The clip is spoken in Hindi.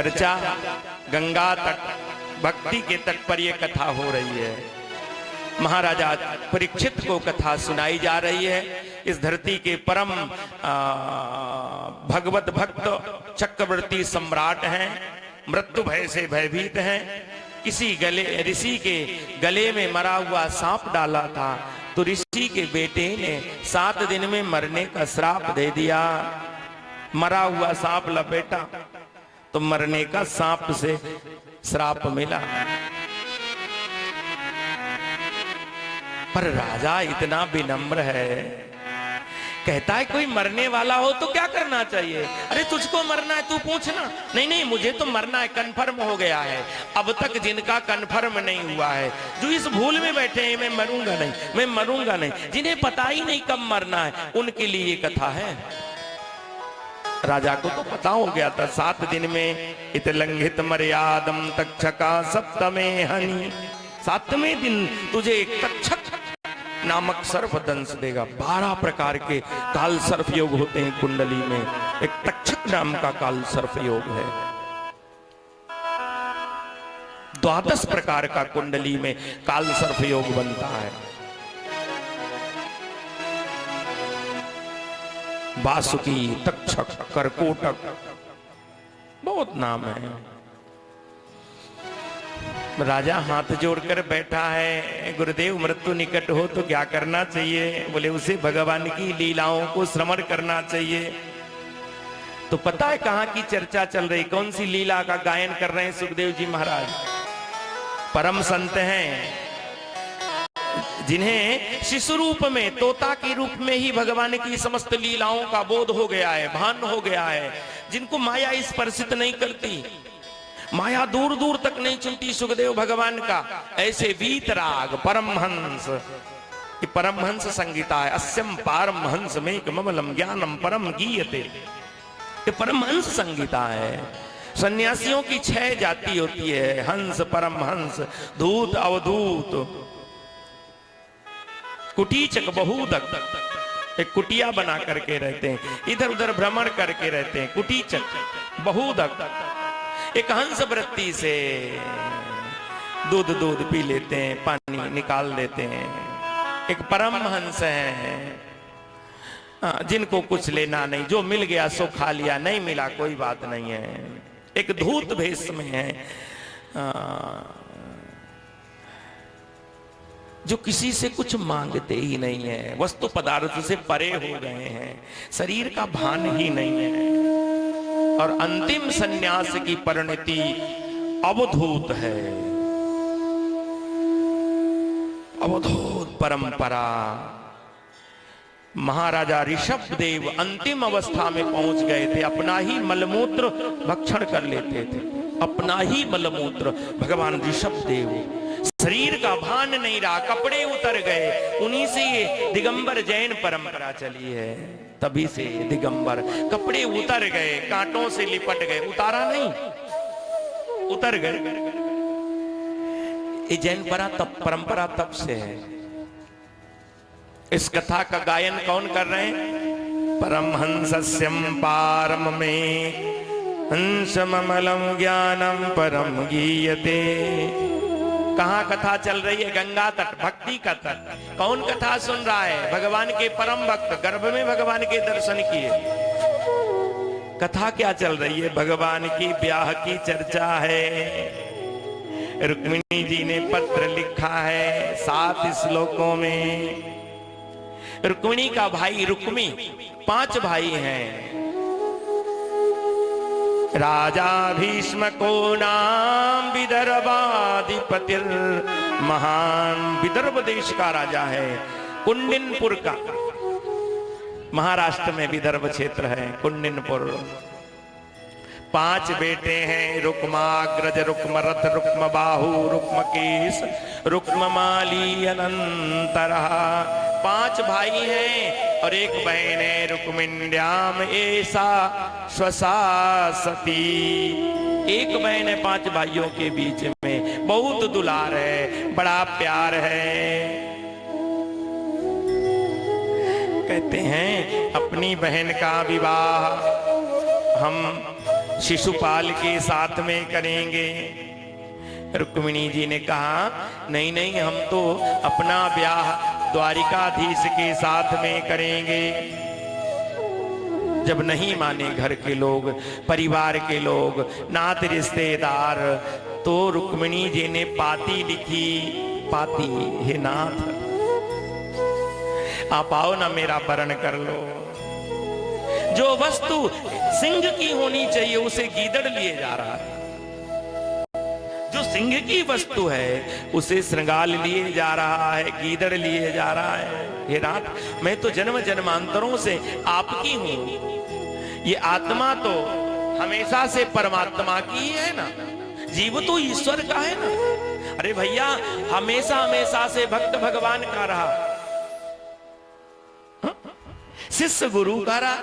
चर्चा गंगा तट भक्ति के तट पर यह कथा हो रही है। महाराजा परीक्षित को कथा सुनाई जा रही है। इस धरती के परम भगवत भक्त चक्रवर्ती सम्राट हैं, मृत्यु भय से भयभीत हैं। किसी ऋषि के गले में मरा हुआ सांप डाला था, तो ऋषि के बेटे ने 7 दिन में मरने का श्राप दे दिया। मरा हुआ सांप लपेटा तो मरने का सांप से श्राप मिला। पर राजा इतना विनम्र है, कहता है कोई मरने वाला हो तो क्या करना चाहिए? अरे तुझको मरना है तू पूछना। नहीं नहीं, मुझे तो मरना है, कन्फर्म हो गया है। अब तक जिनका कन्फर्म नहीं हुआ है, जो इस भूल में बैठे हैं मैं मरूंगा नहीं, मैं मरूंगा नहीं, जिन्हें पता ही नहीं कब मरना है, उनके लिए ये कथा है। राजा को तो पता हो गया था 7 दिन में इत लंघित मर्यादम तक्षका सप्तमे हनि। 7वें दिन तुझे एक तक्षक नामक सर्प दंश देगा। 12 प्रकार के काल सर्प योग होते हैं कुंडली में, एक तक्षक नाम का काल सर्प योग है। 12 प्रकार का कुंडली में काल सर्प योग बनता है। बासुकी, तक्षक, करकोटक, बहुत नाम है। राजा हाथ जोड़कर बैठा है, गुरुदेव मृत्यु निकट हो तो क्या करना चाहिए? बोले उसे भगवान की लीलाओं को श्रवण करना चाहिए। तो पता है कहां की चर्चा चल रही, कौन सी लीला का गायन कर रहे हैं सुखदेव जी महाराज? परम संत हैं जिन्हें शिशु रूप में, तोता के रूप में ही भगवान की समस्त लीलाओं का बोध हो गया है, भान हो गया है, जिनको माया स्पर्शित नहीं करती, माया दूर दूर तक नहीं चुनती सुखदेव भगवान का। ऐसे वीतराग परमहंस, ये परमहंस संगीता है। अस्यम पारमहंस में कमलम ज्ञानम परम गीयते, ये परमहंस संगीता है। सन्यासियों की 6 जाति होती है, हंस, परमहंस, धूत, अवधूत, कुटीचक, बहुदक। एक कुटिया बना करके रहते हैं, इधर उधर भ्रमण करके रहते हैं, कुटीचक, बहुदक। एक हंस वृत्ति से दूध पी लेते हैं, पानी निकाल देते हैं। एक परमहंस है जिनको कुछ लेना नहीं, जो मिल गया सो खा लिया, नहीं मिला कोई बात नहीं है। एक धूत भेष में है जो किसी से कुछ मांगते ही नहीं है, वस्तु पदार्थ से परे हो गए हैं, शरीर का भान ही नहीं है। और अंतिम सन्यास की परिणति अवधूत है, अवधूत परंपरा। महाराजा ऋषभदेव अंतिम अवस्था में पहुंच गए थे, अपना ही मलमूत्र भक्षण कर लेते थे, अपना ही मलमूत्र। भगवान ऋषभदेव, शरीर का भान नहीं रहा, कपड़े उतर गए। उन्हीं से ये दिगंबर जैन परंपरा चली है, तभी से दिगंबर, कपड़े उतर गए, कांटों से लिपट गए, उतारा नहीं, उतर गए। ये जैन परंपरा तब से है। इस कथा का गायन कौन कर रहे हैं? परमहंसस्यम पारम में हंसममलम ज्ञानम परम गीयते। कहां कथा चल रही है? गंगा तट, भक्ति का तट। कौन कथा सुन रहा है? भगवान के परम भक्त, गर्भ में भगवान के दर्शन किए। कथा क्या चल रही है? भगवान की ब्याह की चर्चा है। रुक्मिणी जी ने पत्र लिखा है 7 श्लोकों में। रुक्मिणी का भाई रुक्मी, 5 भाई हैं। राजा भीष्म को नाम विदर्भाधिपतिर महान, विदर्भ देश का राजा है, कुंडिनपुर का, महाराष्ट्र में विदर्भ क्षेत्र है कुंडिनपुर। 5 बेटे हैं, रुक्माग्रज, रुक्मरथ, रुक्म बाहु, रुक्मकेश, रुक्ममाली, अनंतरः। 5 भाई हैं और एक बहन है, रुक्मिण्याम ऐसा स्वसा सती। एक बहन है 5 भाइयों के बीच में, बहुत दुलार है, बड़ा प्यार है। कहते हैं अपनी बहन का विवाह हम शिशुपाल के साथ में करेंगे। रुक्मिणी जी ने कहा नहीं नहीं, हम तो अपना ब्याह द्वारिकाधीश के साथ में करेंगे। जब नहीं माने घर के लोग, परिवार के लोग, नात रिश्तेदार, तो रुक्मिणी जी ने पाती लिखी। पाती, हे नाथ आप आओ ना, मेरा वरण कर लो। जो वस्तु सिंह की होनी चाहिए उसे गीदड़ लिए जा रहा है, जो सिंह की वस्तु है उसे श्रृंगार लिए जा रहा है, गीदड़ लिए जा रहा है। हे नाथ, मैं तो जन्म जन्मांतरों से आपकी हूं, ये आत्मा तो हमेशा से परमात्मा की है ना, जीव तो ईश्वर का है ना। अरे भैया, हमेशा हमेशा से भक्त भगवान का रहा, शिष्य गुरु का रहा,